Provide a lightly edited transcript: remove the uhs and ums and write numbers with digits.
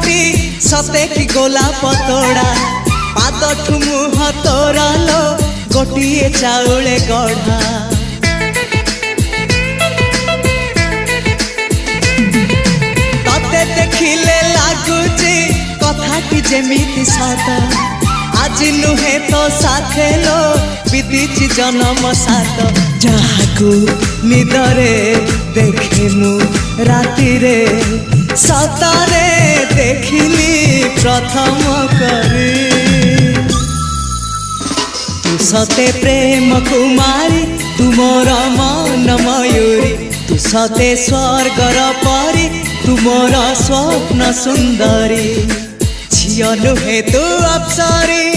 मुहटी सते कि गोलाप तोड़ा पादठु मुह तोरा लो गोटिए चाउले गढ़ा तते देखिले लागुची कथाटी जेमिति सत आज नुहे तो साथे लो विदिची जन्म सात जहाकू निदरे देखे मु राति रे सतारे देखिली प्रथम करी तू सते प्रेम कुमारी तू मोर मन मयूरी तू सते स्वर्गर परी तू मोर स्वप्न सुंदरी झियो नुहे तू अप्सरी।